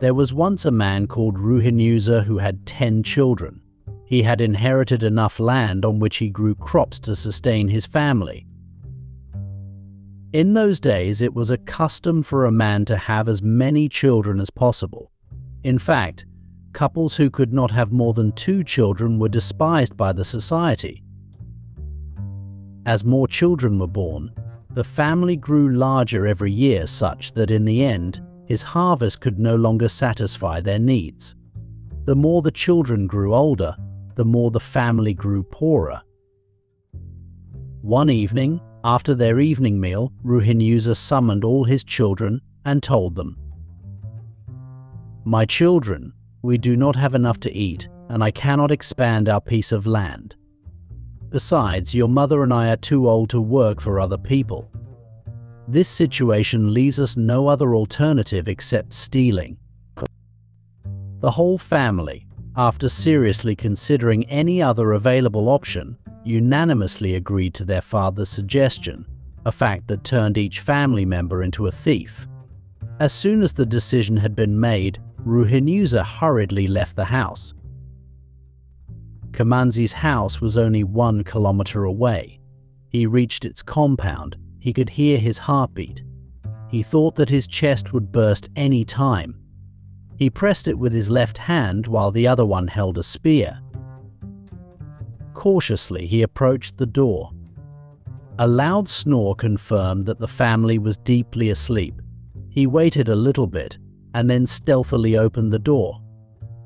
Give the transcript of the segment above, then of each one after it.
There was once a man called RUHINYUZA who had 10 children. He had inherited enough land on which he grew crops to sustain his family. In those days, it was a custom for a man to have as many children as possible. In fact, couples who could not have more than 2 children were despised by the society. As more children were born, the family grew larger every year, such that in the end, his harvest could no longer satisfy their needs. The more the children grew older, the more the family grew poorer. One evening, after their evening meal, RUHINYUZA summoned all his children and told them, "My children, we do not have enough to eat, and I cannot expand our piece of land. Besides, your mother and I are too old to work for other people. This situation leaves us no other alternative except stealing." The whole family, after seriously considering any other available option, unanimously agreed to their father's suggestion, a fact that turned each family member into a thief. As soon as the decision had been made, RUHINYUZA hurriedly left the house. Kamanzi's house was only 1 kilometer away. He reached its compound. He could hear his heartbeat. He thought that his chest would burst any time. He pressed it with his left hand while the other one held a spear. Cautiously, he approached the door. A loud snore confirmed that the family was deeply asleep. He waited a little bit and then stealthily opened the door.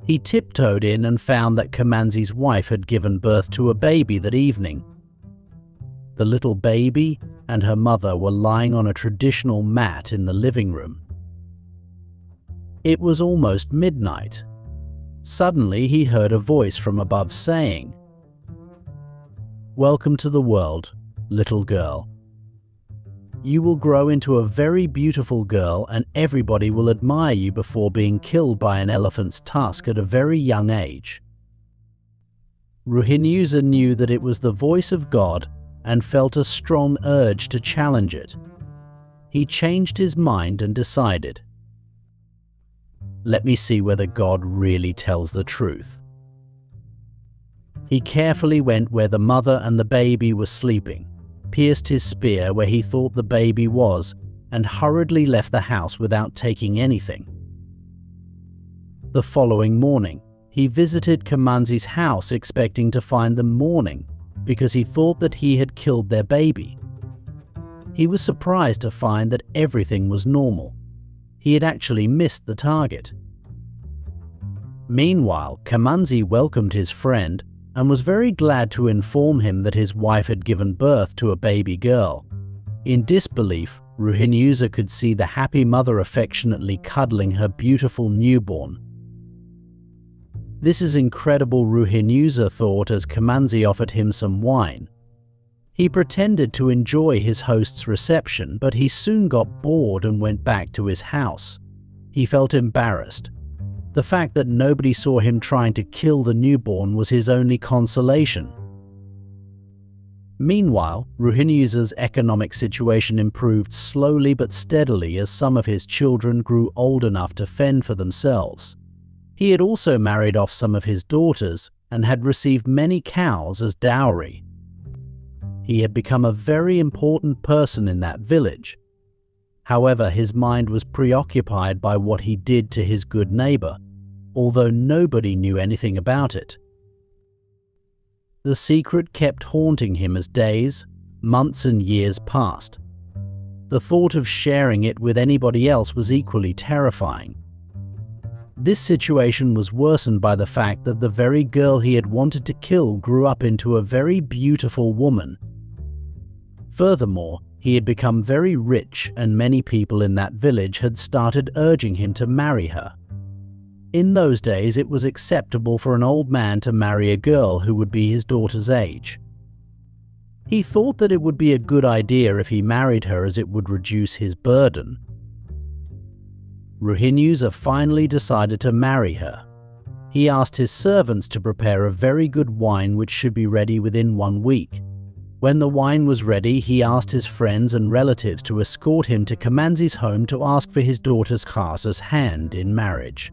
He tiptoed in and found that Kamanzi's wife had given birth to a baby that evening. The little baby and her mother were lying on a traditional mat in the living room. It was almost midnight. Suddenly, he heard a voice from above saying, "Welcome to the world, little girl. You will grow into a very beautiful girl and everybody will admire you before being killed by an elephant's tusk at a very young age." RUHINYUZA knew that it was the voice of God and felt a strong urge to challenge it. He changed his mind and decided, "Let me see whether God really tells the truth." He carefully went where the mother and the baby were sleeping, pierced his spear where he thought the baby was, and hurriedly left the house without taking anything. The following morning, he visited Kamanzi's house expecting to find them mourning, because he thought that he had killed their baby. He was surprised to find that everything was normal. He had actually missed the target. Meanwhile, Kamanzi welcomed his friend and was very glad to inform him that his wife had given birth to a baby girl. In disbelief, RUHINYUZA could see the happy mother affectionately cuddling her beautiful newborn. "This is incredible," RUHINYUZA thought as Kamanzi offered him some wine. He pretended to enjoy his host's reception, but he soon got bored and went back to his house. He felt embarrassed. The fact that nobody saw him trying to kill the newborn was his only consolation. Meanwhile, RUHINYUZA's economic situation improved slowly but steadily as some of his children grew old enough to fend for themselves. He had also married off some of his daughters and had received many cows as dowry. He had become a very important person in that village. However, his mind was preoccupied by what he did to his good neighbor, although nobody knew anything about it. The secret kept haunting him as days, months, and years passed. The thought of sharing it with anybody else was equally terrifying. This situation was worsened by the fact that the very girl he had wanted to kill grew up into a very beautiful woman. Furthermore, he had become very rich and many people in that village had started urging him to marry her. In those days, it was acceptable for an old man to marry a girl who would be his daughter's age. He thought that it would be a good idea if he married her as it would reduce his burden. RUHINYUZA finally decided to marry her. He asked his servants to prepare a very good wine which should be ready within 1 week. When the wine was ready, he asked his friends and relatives to escort him to Kamanzi's home to ask for his daughter's Khasa's hand in marriage.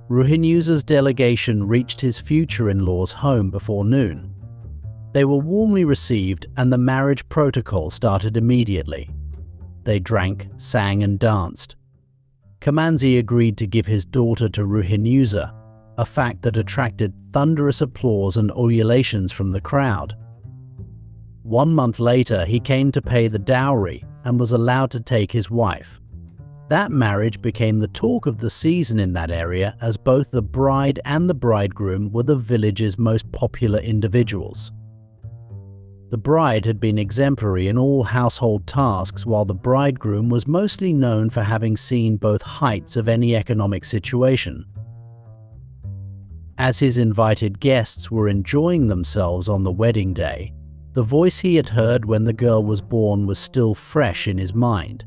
RUHINYUZA's delegation reached his future-in-law's home before noon. They were warmly received and the marriage protocol started immediately. They drank, sang and danced. Kamanzi agreed to give his daughter to RUHINYUZA, a fact that attracted thunderous applause and ululations from the crowd. 1 month later, he came to pay the dowry and was allowed to take his wife. That marriage became the talk of the season in that area, as both the bride and the bridegroom were the village's most popular individuals. The bride had been exemplary in all household tasks, while the bridegroom was mostly known for having seen both heights of any economic situation. As his invited guests were enjoying themselves on the wedding day, the voice he had heard when the girl was born was still fresh in his mind.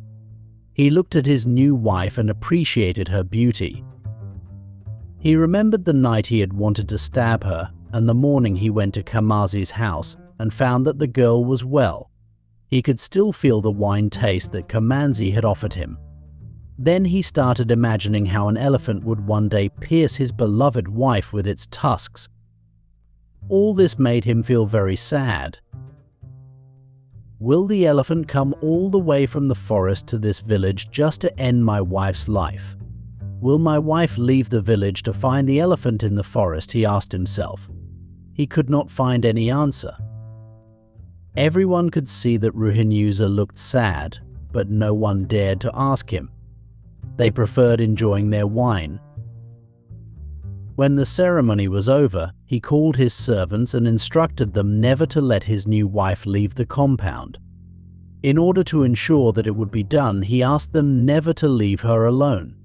He looked at his new wife and appreciated her beauty. He remembered the night he had wanted to stab her and the morning he went to Kamanzi's house and found that the girl was well. He could still feel the wine taste that Kamanzi had offered him. Then he started imagining how an elephant would one day pierce his beloved wife with its tusks. All this made him feel very sad. Will the elephant come all the way from the forest to this village just to end my wife's life? Will my wife leave the village to find the elephant in the forest? He asked himself. He could not find any answer. Everyone could see that RUHINYUZA looked sad, but no one dared to ask him. They preferred enjoying their wine. When the ceremony was over, he called his servants and instructed them never to let his new wife leave the compound. In order to ensure that it would be done, he asked them never to leave her alone.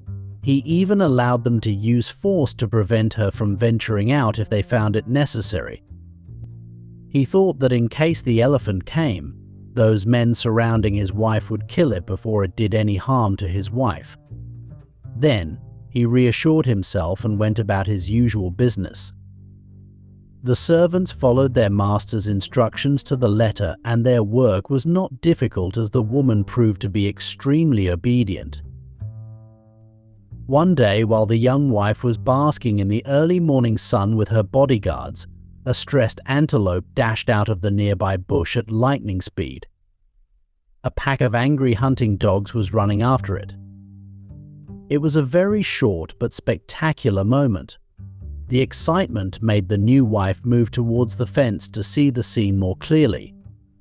He even allowed them to use force to prevent her from venturing out if they found it necessary. He thought that in case the elephant came, those men surrounding his wife would kill it before it did any harm to his wife. Then, he reassured himself and went about his usual business. The servants followed their master's instructions to the letter, and their work was not difficult as the woman proved to be extremely obedient. One day, while the young wife was basking in the early morning sun with her bodyguards, a stressed antelope dashed out of the nearby bush at lightning speed. A pack of angry hunting dogs was running after it. It was a very short but spectacular moment. The excitement made the new wife move towards the fence to see the scene more clearly.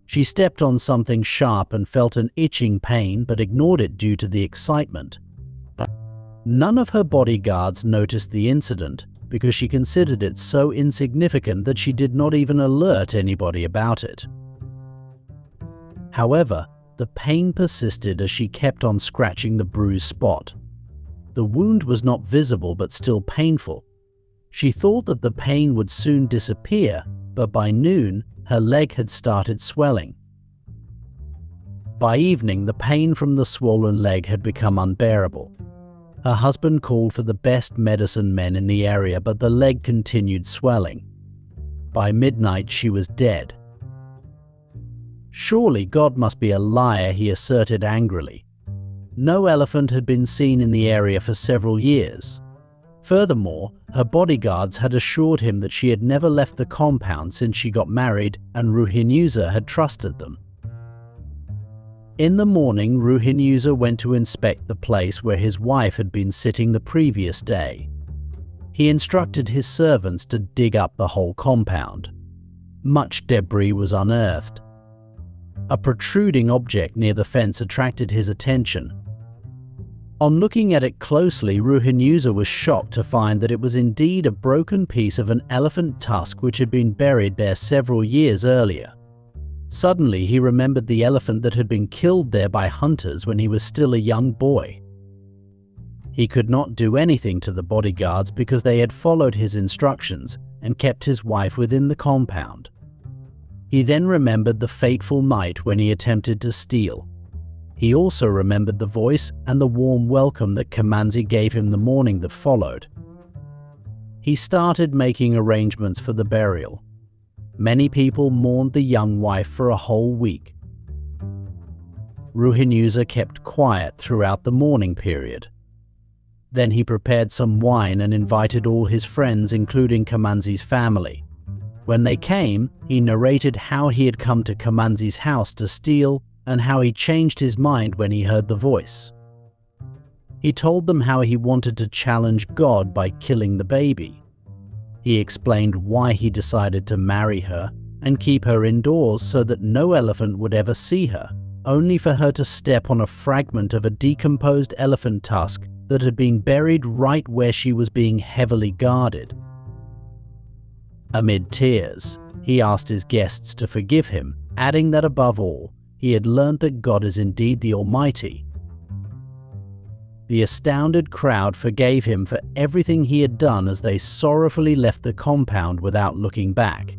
She stepped on something sharp and felt an itching pain, but ignored it due to the excitement. None of her bodyguards noticed the incident because she considered it so insignificant that she did not even alert anybody about it. However, the pain persisted as she kept on scratching the bruised spot. The wound was not visible but still painful. She thought that the pain would soon disappear, but by noon, her leg had started swelling. By evening, the pain from the swollen leg had become unbearable. Her husband called for the best medicine men in the area, but the leg continued swelling. By midnight, she was dead. Surely God must be a liar, he asserted angrily. No elephant had been seen in the area for several years. Furthermore, her bodyguards had assured him that she had never left the compound since she got married, and RUHINYUZA had trusted them. In the morning, RUHINYUZA went to inspect the place where his wife had been sitting the previous day. He instructed his servants to dig up the whole compound. Much debris was unearthed. A protruding object near the fence attracted his attention. On looking at it closely, RUHINYUZA was shocked to find that it was indeed a broken piece of an elephant tusk which had been buried there several years earlier. Suddenly, he remembered the elephant that had been killed there by hunters when he was still a young boy. He could not do anything to the bodyguards because they had followed his instructions and kept his wife within the compound. He then remembered the fateful night when he attempted to steal. He also remembered the voice and the warm welcome that Kamanzi gave him the morning that followed. He started making arrangements for the burial. Many people mourned the young wife for a whole week. RUHINYUZA kept quiet throughout the mourning period. Then he prepared some wine and invited all his friends, including Kamanzi's family. When they came, he narrated how he had come to Kamanzi's house to steal and how he changed his mind when he heard the voice. He told them how he wanted to challenge God by killing the baby. He explained why he decided to marry her and keep her indoors so that no elephant would ever see her, only for her to step on a fragment of a decomposed elephant tusk that had been buried right where she was being heavily guarded. Amid tears, he asked his guests to forgive him, adding that above all, he had learned that God is indeed the Almighty. The astounded crowd forgave him for everything he had done as they sorrowfully left the compound without looking back.